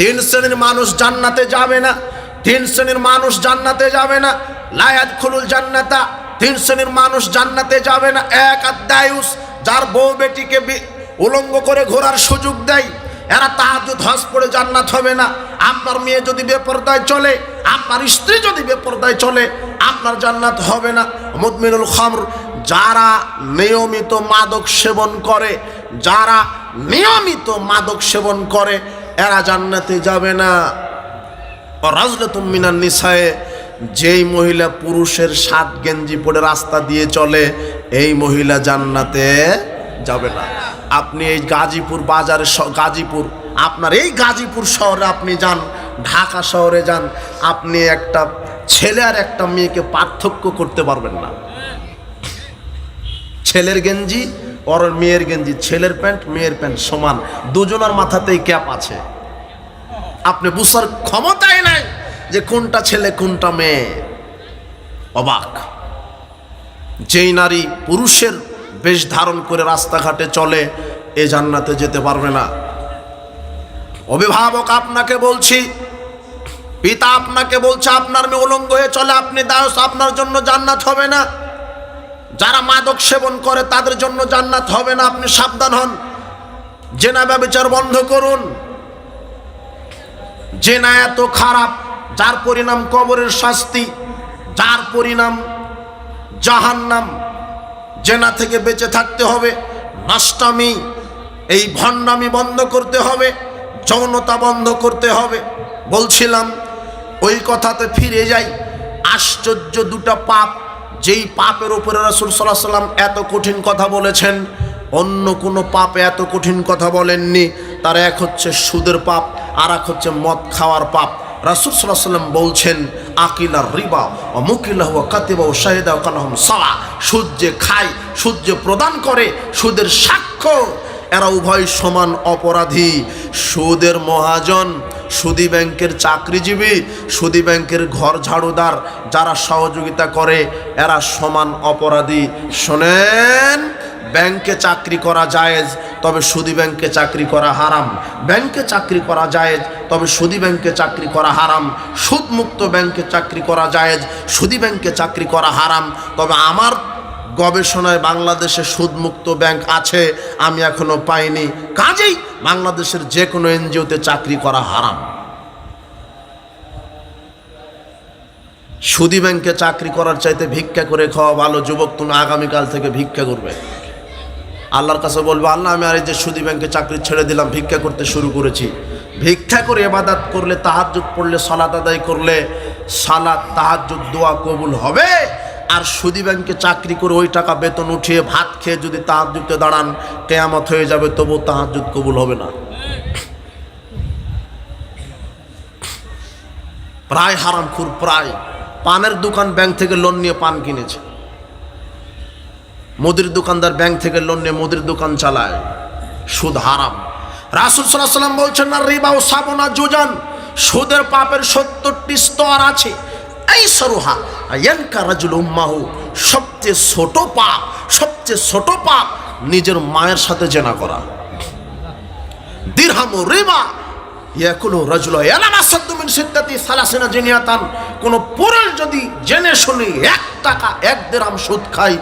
তিন শ্রেণীর মানুষ জান্নাতে যাবে না, তিন শ্রেণীর মানুষ জান্নাতে যাবে না। লা ইয়াদখুলুল জান্নাতা, তিন শ্রেণীর মানুষ জান্নাতে যাবে না। এক আদ-দায়ুস, যার বউ বেটিকে উলঙ্গ করে ঘোরার সুযোগ দেয়, এরা তাহাজ্জুদ হজ পড়ে জান্নাত হবে না। আপনার মেয়ে যদি বেপরদায় চলে, আপনার স্ত্রী যদি বেপরদায় চলে, আপনার জান্নাত হবে না। মুদমিনুল খামর, যারা নিয়মিত মাদক সেবন করে, যারা নিয়মিত মাদক সেবন করে, এরা জান্নাতে যাবে না। রাজলাতুম মিনান নিসায়ে, যেই মহিলা পুরুষের শার্ট গেঞ্জি পরে রাস্তা দিয়ে চলে, এই মহিলা জান্নাতে যাবে না। আপনি এই গাজীপুর বাজারে, গাজীপুর, আপনার এই গাজীপুর শহরে আপনি যান, ঢাকা শহরে যান, আপনি একটা ছেলে আর একটা মেয়েকে পার্থক্য করতে পারবেন না। ছেলের গেঞ্জি আর মেয়ের গেঞ্জি, ছেলের প্যান্ট মেয়ের প্যান্ট সমান, দুজনের মাথাতেই ক্যাপ আছে। আপনি বুঝার ক্ষমতাই নাই যে কোনটা ছেলে কোনটা মেয়ে। অবাক। যেই নারী পুরুষের বেশ ধারণ করে রাস্তাঘাটে চলে, এ জান্নাতে যেতে পারবে না। অভিভাবক আপনাকে বলছি, পিতা আপনাকে বলছে, আপনার মেয়ে উলঙ্গ হয়ে চলে, আপনি দায়স, আপনার জন্য জান্নাত হবে না। যারা মাদক সেবন করে তাদের জন্য জান্নাত হবে না। আপনি সাবধান হন। জেনা ব্যভিচার বন্ধ করুন। জেনা এত খারাপ, যার পরিণাম কবরের শাস্তি, যার পরিণাম জাহান্নাম। জেনা থেকে বেঁচে থাকতে হবে। নষ্টামি, এই ভণ্ডামি বন্ধ করতে হবে, যৌনতা বন্ধ করতে হবে। বলছিলাম, ওই কথাতে ফিরে যাই। আশ্চর্য দুটা পাপ, যেই পাপের উপরে রাসূল সাল্লাল্লাহু আলাইহি ওয়াসাল্লাম এত কঠিন কথা বলেছেন, অন্য কোনো পাপে এত কঠিন কথা বলেননি। তার এক হচ্ছে সুদের পাপ, আর এক হচ্ছে মদ খাওয়ার পাপ। রাসূল সাল্লাল্লাহু আলাইহি ওয়াসাল্লাম বলছেন, আকিলার রিবা ও মুকিলাহু ওয়া কাতিবা ও শাহিদা ওয়া কানহুম সাওয়া। সুদ যে খায়, সুদ যে প্রদান করে, সুদের সাক্ষ্য, এরা উভয় সমান অপরাধী। সুদের মহাজন, সুদী ব্যাংকের চাকরিজীবী, সুদী ব্যাংকের ঘর ঝাড়ুদার, যারা সহযোগিতা করে, এরা সমান অপরাধী। শোনেন, ব্যাংকে চাকরি করা জায়েজ, তবে সুদী ব্যাংকে চাকরি করা হারাম। ব্যাংকে চাকরি করা জায়েজ, তবে সুদী ব্যাংকে চাকরি করা হারাম। সুদমুক্ত ব্যাংকে চাকরি করা জায়েজ, সুদী ব্যাংকে চাকরি করা হারাম। তবে আমার গবেষণায় বাংলাদেশে সুদমুক্ত ব্যাংক আছে, আমি এখনো পাইনি। কাজেই বাংলাদেশের যে কোনো এনজিওতে চাকরি করা হারাম। সুদী ব্যাংকে চাকরি করার চাইতে ভিক্ষা করে খাওয়া ভালো। যুবক, তুমি আগামীকাল থেকে ভিক্ষা করবে। আল্লাহর কাছে বলবে, আল্লাহ, আমি আর এই যে সুদী ব্যাংকে চাকরি ছেড়ে দিলাম, ভিক্ষা করতে শুরু করেছি। ভিক্ষা করে ইবাদত করলে, তাহাজ্জুদ পড়লে, সালাত আদায় করলে, সালাত তাহাজ্জুদ দোয়া কবুল হবে। আর সুদী ব্যাংকে চাকরি করে ওই টাকা বেতন উঠিয়ে ভাত খেয়ে যদি তাহাজ্জুদে দাঁড়ান, কিয়ামত হয়ে যাবে, তবু তাহাজ্জুদ কবুল হবে না। প্রায় হারামখোর, প্রায়। পানের দোকান ব্যাংক থেকে লোন নিয়ে পান কিনেছে, মুদির দোকানদার ব্যাংক থেকে লোন নিয়ে মুদির দোকান চালায়। সুদ হারাম। রাসূল সাল্লাল্লাহু আলাইহি ওয়াসাল্লাম বলছেন, না রিবা ও সাবনা জুজান, সুদের পাপের 70টি স্তর আছে। এই সরুহা আয়ানকা রাজুল উম্মাহু, সবচেয়ে ছোট পাপ, সবচেয়ে ছোট পাপ নিজের মায়ের সাথে জেনা করা। দিরহামু রিবা ইয়াকুলু রাজুল ইয়ালামা সাদ্দু মিন সিদ্দাতি সালাসিনা জিনিয়াতান, কোন পুরুষ যদি জেনে শুনে 1 টাকা 1 দিরহাম সুদ খায়,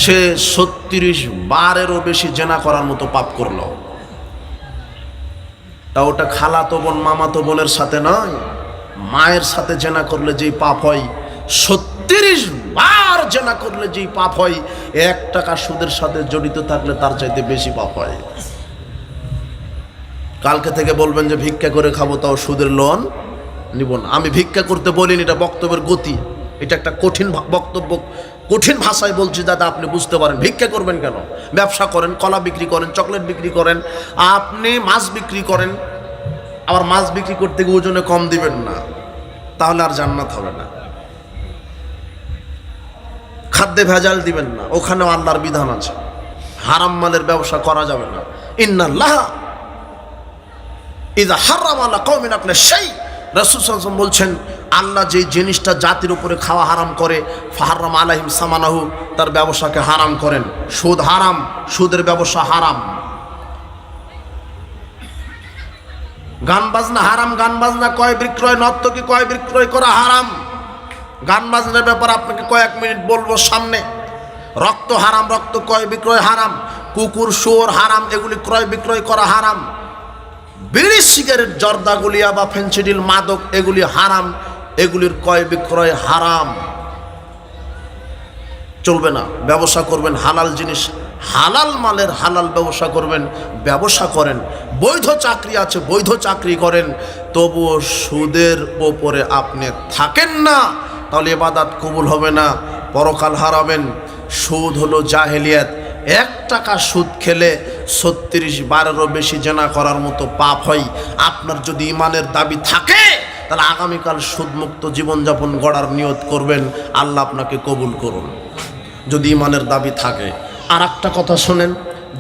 সে 36 বারেরও বেশি জেনা করার মতো পাপ করলো। তা ওটা খালাতো বোন, মামাতো বোনের সাথে নয়, মায়ের সাথে জেনা করলে যেই পাপ হয়, 36 বার জেনা করলে যেই পাপ হয়, 1 টাকা সুদের সাথে জড়িত থাকলে তার চাইতে বেশি পাপ হয়। কালকে থেকে বলবেন যে ভিক্ষা করে খাবো, তাও সুদের লোন নিব না। আমি ভিক্ষা করতে বলিনি, এটা বক্তব্যের গতি। এটা একটা কঠিন বক্তব্য, কঠিন ভাষায় বলছি দাদা, আপনি বুঝতে পারেন। ভিক্ষা করবেন কেন? ব্যবসা করেন, কলা বিক্রি করেন, চকলেট বিক্রি করেন, আপনি মাছ বিক্রি করেন। আবার মাছ বিক্রি করতে গিয়ে ওজনে কম দিবেন না, তাহলে আর জান্নাত হবে না। খাদ্যে ভেজাল দিবেন না, ওখানেও আল্লাহর বিধান আছে। হারাম মালের ব্যবসা করা যাবে না। ইন্নাল্লাহ ইযা হারাম আলা কওমিন আকলা শাই, রাসূল সাল্লাল্লাহু আলাইহি ওয়াসাল্লাম বলছেন, আল্লাহ যে জিনিসটা জাতির উপরে খাওয়া হারাম করে, ফাহারাম আলাইহিম সামানাহু, তার ব্যবসাকে হারাম করেন। সুদ হারাম, সুদের ব্যবসা হারাম। গান বাজনা হারাম, গান বাজনা ক্রয় বিক্রয়, নর্তকী ক্রয় বিক্রয় করা হারাম। গান বাজনার ব্যাপারে আপনাকে কয়েক মিনিট বলবো সামনে। রক্ত হারাম, রক্ত ক্রয় বিক্রয় হারাম। কুকুর শুয়োর হারাম, এগুলি ক্রয় বিক্রয় করা হারাম। বিড়ি সিগারেট জর্দা গুলিয়া বা ফেন্সিডিল মাদক এগুলি হারাম, এগুলির ক্রয় বিক্রয় হারাম, চলবে না। ব্যবসা করবেন হালাল জিনিস, হালাল মালের হালাল ব্যবসা করবেন, ব্যবসা করেন। বৈধ চাকরি আছে, বৈধ চাকরি করেন, তবুও সুদের ওপরে আপনি থাকেন না, তাহলে ইবাদত কবুল হবে না, পরকাল হারাবেন। সুদ হলো জাহেলিয়াত। 1 টাকা সুদ খেলে 36 বারেরও বেশি জেনা করার মতো পাপ হয়। আপনার যদি ইমানের দাবি থাকে তাহলে আগামীকাল সুদমুক্ত জীবনযাপন গড়ার নিয়ত করবেন, আল্লাহ আপনাকে কবুল করুন যদি ইমানের দাবি থাকে। আর একটা কথা শোনেন,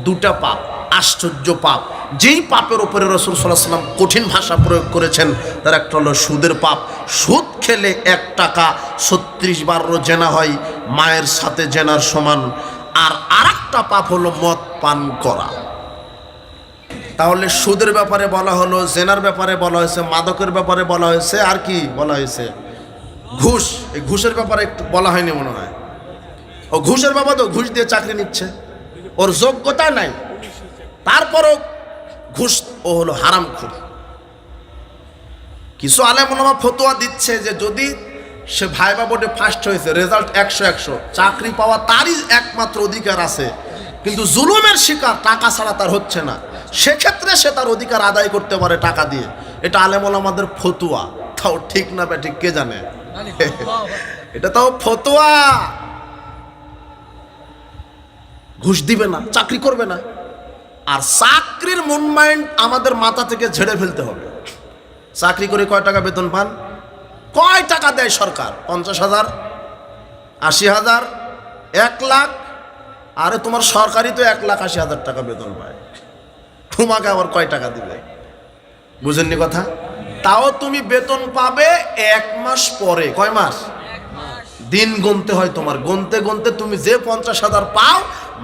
2টা পাপ, আশ্চর্য পাপ, যেই পাপের উপরে রাসূল সাল্লাল্লাহু আলাইহি ওয়াসাল্লাম কঠিন ভাষা প্রয়োগ করেছেন তার একটা হলো সুদের পাপ। সুদ খেলে 1 টাকা 36 বারও জেনা হয়, মায়ের সাথে জেনার সমান। আর আরেকটা পাপ হলো মদ পান করা। তাহলে সুদের ব্যাপারে বলা হলো, জেনার ব্যাপারে বলা হয়েছে, মাদকের ব্যাপারে বলা হয়েছে, আর কি বলা হয়েছে? ঘুষ। এই ঘুষের ব্যাপারে একটু বলা হয়নি মনে হয়। ও ঘুষের বাবা তো ঘুষ দিয়ে চাকরি নিচ্ছে, ওর যোগ্যতা নাই, তারপরও ঘুষ, ও হলো হারামখোর। কিছু আলেম ওলামা ফতোয়া দিচ্ছে যে যদি সে ভাইবা বোর্ডে ফার্স্ট হয়েছে, রেজাল্ট 100 চাকরি পাওয়া তারই একমাত্র অধিকার আছে, কিন্তু জুলুমের শিকার, টাকা ছাড়া তার হচ্ছে না, সেক্ষেত্রে সে তার অধিকার আদায় করতে পারে টাকা দিয়ে। এটা আলেম ওলামাদের ফতোয়া, তাও ঠিক না বে ঠিক কে জানে? এটা তাও ফতোয়া। ঘুষ দিবে না, চাকরি করবে না। আর চাকরির মন মাইন্ড আমাদের মাথা থেকে ঝেড়ে ফেলতে হবে। চাকরি করে কয় টাকা বেতন পান? কয় টাকা দেয় সরকার? 50,000, 80,000, 1 লাখ। আরে তোমার সরকারি তো 1,80,000 টাকা বেতন পায়, তোমাকে আবার কয় টাকা দিবে? বুঝেননি কথা? তাও তুমি বেতন পাবে 1 মাস পরে। কয় মাস? দিন গুনতে হয় তোমার, গুনতে গুনতে তুমি যে 50,000 পাও,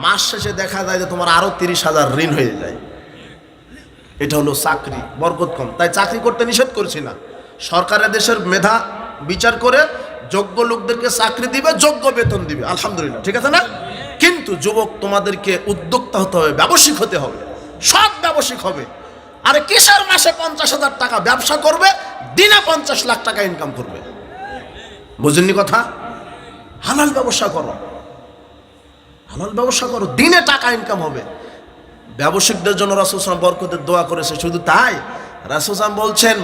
মাস শেষে দেখা যায় যে তোমার আরো 30,000 ঋণ হয়ে যায়। এটা হলো চাকরি, বরকত কম। তাই চাকরি করতে নিষেধ করছি না, সরকারের দেশের মেধা বিচার করে যোগ্য লোকদেরকে চাকরি দিবে, যোগ্য বেতন দিবে, আলহামদুলিল্লাহ, ঠিক আছে না? কিন্তু যুবক তোমাদেরকে উদ্যোক্তা হতে হবে, ব্যবসায়িক হতে হবে, সব ব্যবসায়িক হবে। আরে কিসের মাসে 50,000 টাকা ব্যবসা করবে, দিনে 50 লাখ টাকা ইনকাম করবে? বুঝেননি কথা? হালাল ব্যবসা করো, হালাল ব্যবসা করো, দিনে টাকা ইনকাম হবে। ব্যবসায়িকদের জন্য রাসূল সাল্লাল্লাহু আলাইহি ওয়াসাল্লাম বরকতের দোয়া করেছে। শুধু তাই, রাসূল সাল্লাল্লাহু বলছেন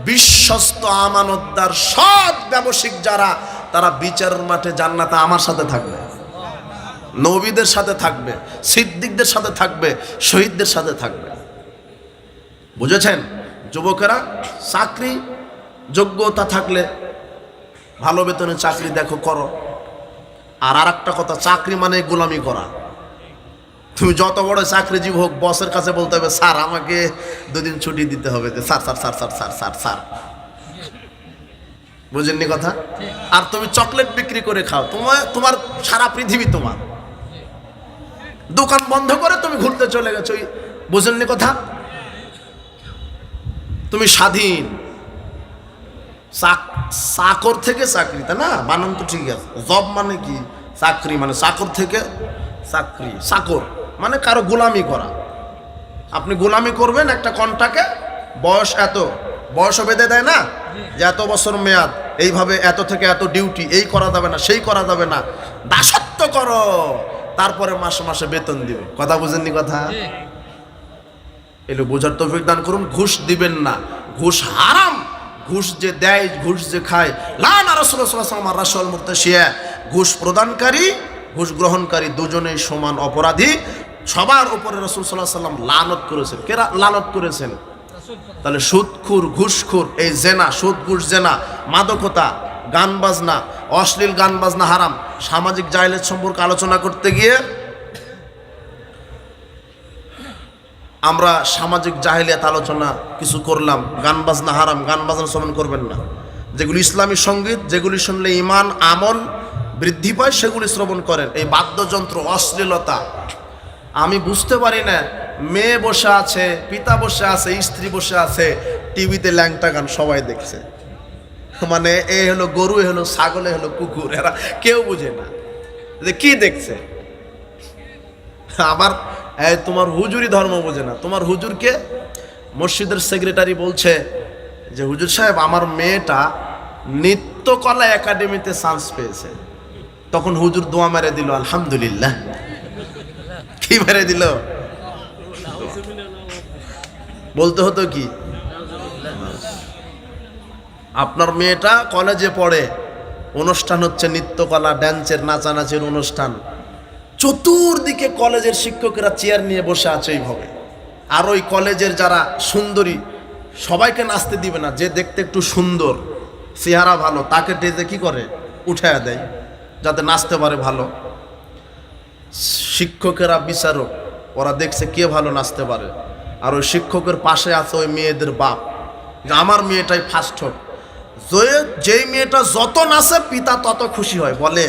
বিশ্বস্ত আমানতদার সৎ ব্যবসায়িক যারা, তারা বিচারের মাঠে জান্নাতে আমার সাথে থাকবে, নবীদের সাথে থাকবে, সিদ্দিকদের সাথে থাকবে, শহীদদের সাথে থাকবে। বুঝেছেন? যুবকেরা, চাকরি যোগ্যতা থাকলে ভালো বেতনে চাকরি দেখো, করো। আর আরেকটা কথা, চাকরি মানে গোলামি করা। তুমি যত বড় চাকরিজীবী হোক, বসের কাছে বলতে হবে স্যার আমাকে 2 দিন ছুটি দিতে হবে, sir sir sir sir sir sir sir. বুঝেননি কথা? আর তুমি চকলেট বিক্রি করে খাও, তোমার সারা পৃথিবী তোমার, দোকান বন্ধ করে তুমি ঘুরতে চলে গেছো। বুঝেননি কথা? তুমি স্বাধীন, চাকর থেকে চাকরি, তাই না? বানান তো ঠিক আছে। জব মানে কি? চাকরি মানে চাকর থেকে চাকরি। চাকর মানে কারো গোলামি করা। আপনি গোলামি করবেন একটা কন্ট্রাক্টে, বয়স এত, বয়সও বেঁধে দেয় না যে এত বছর মেয়াদ, এইভাবে এত থেকে এত ডিউটি, এই করা যাবে না, সেই করা যাবে না। দাসত্ব করো, তারপরে মাসে মাসে বেতন দিবে। কথা বুঝেননি কথা? এগুলো বোঝার তৌফিক দান করুন। ঘুষ দিবেন না, ঘুষ হারাম। ঘুষ যে দেয়, ঘুষ যে খায়, লানা রাসূলুল্লাহ সাল্লাল্লাহু আলাইহি ওয়াসাল্লাম রাসূল মুরতাশিয়া, ঘুষ প্রদানকারী, ঘুষ গ্রহণকারী দুজনেই সমান অপরাধী। সবার উপরে রাসূল সাল্লাল্লাহু আলাইহি ওয়াসাল্লাম লানত করেছেন। কে লানত করেছেন? তাহলে সুদখোর, ঘুষখোর, এই জেনা, সুদ, ঘুষ, জেনা, মাদকতা, গান বাজনা, অশ্লীল গান বাজনা হারাম। সামাজিক জাহেলিয়াত সম্পর্কে আলোচনা করতে গিয়ে আমরা সামাজিক জাহেলিয়াত আলোচনা কিছু করলাম। গান বাজনা হারাম, গান বাজনা শ্রবণ করবেন না। যেগুলি ইসলামী সঙ্গীত, যেগুলি শুনলে ইমান আমল বৃদ্ধি পায়, সেগুলি শ্রবণ করেন। এই বাদ্যযন্ত্র, অশ্লীলতা, আমি বুঝতে পারি না মেয়ে বসে আছে, পিতা বসে আছে, স্ত্রী বসে আছে, টিভিতে ল্যাংটা গান সবাই দেখছে। মানে এ হলো গরু, এ হলো ছাগল, এ হলো কুকুর, এরা কেউ বুঝে না যে কি দেখছে। আবার তোমার হুজুরি ধর্ম বোঝে না। তোমার হুজুরকে মসজিদের সেক্রেটারি বলছে যে হুজুর সাহেব, আমার মেয়েটা নৃত্যকলা একাডেমিতে চান্স পেয়েছে। তখন হুজুর দোয়া মেরে দিল, আলহামদুলিল্লাহ। কি মেরে দিল? বলতে হতো কি, আপনার মেয়েটা কলেজে পড়ে, অনুষ্ঠান হচ্ছে নৃত্যকলা, ড্যান্সের, নাচানাচির অনুষ্ঠান, চতুর্দিকে কলেজের শিক্ষকেরা চেয়ার নিয়ে বসে আছে এইভাবে। আর ওই কলেজের যারা সুন্দরী, সবাইকে নাচতে দিবে না, যে দেখতে একটু সুন্দর, চেহারা ভালো, তাকে টেজে কি করে, উঠায়া দেয় যাতে নাচতে পারে ভালো। শিক্ষকেরা বিচারক, ওরা দেখছে কে ভালো নাচতে পারে, আর ওই শিক্ষকের পাশে আছে ওই মেয়েদের বাপ, যে আমার মেয়েটাই ফার্স্ট হোক। যেই মেয়েটা যত নাচে পিতা তত খুশি হয়। বলে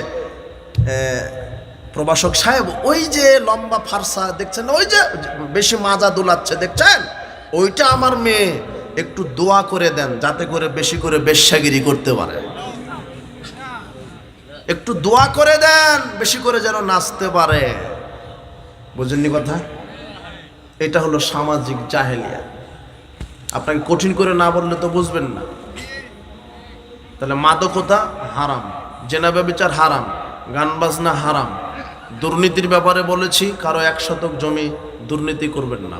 প্রভাষক সাহেব, ওই যে লম্বা ফারসা দেখছেন, ওই যে বেশি মাজা দুলাচ্ছে দেখছেন, ওইটা আমার মেয়ে, একটু দোয়া করে দেন যাতে করে বেশি করে বেশ্যাগিরি করতে পারে। একটু দোয়া করে দেন বেশি করে যেন নাচতে পারে। বুঝেননি কথা? এটা হলো সামাজিক জাহেলিয়া। আপনাকে কঠিন করে না বললে তো বুঝবেন না। তাহলে মাদকতা হারাম, জেনা ব্যভিচার হারাম, গান বাজনা হারাম। দুর্নীতির ব্যাপারে বলেছি, কারো 1 শতক জমি দুর্নীতি করবেন না।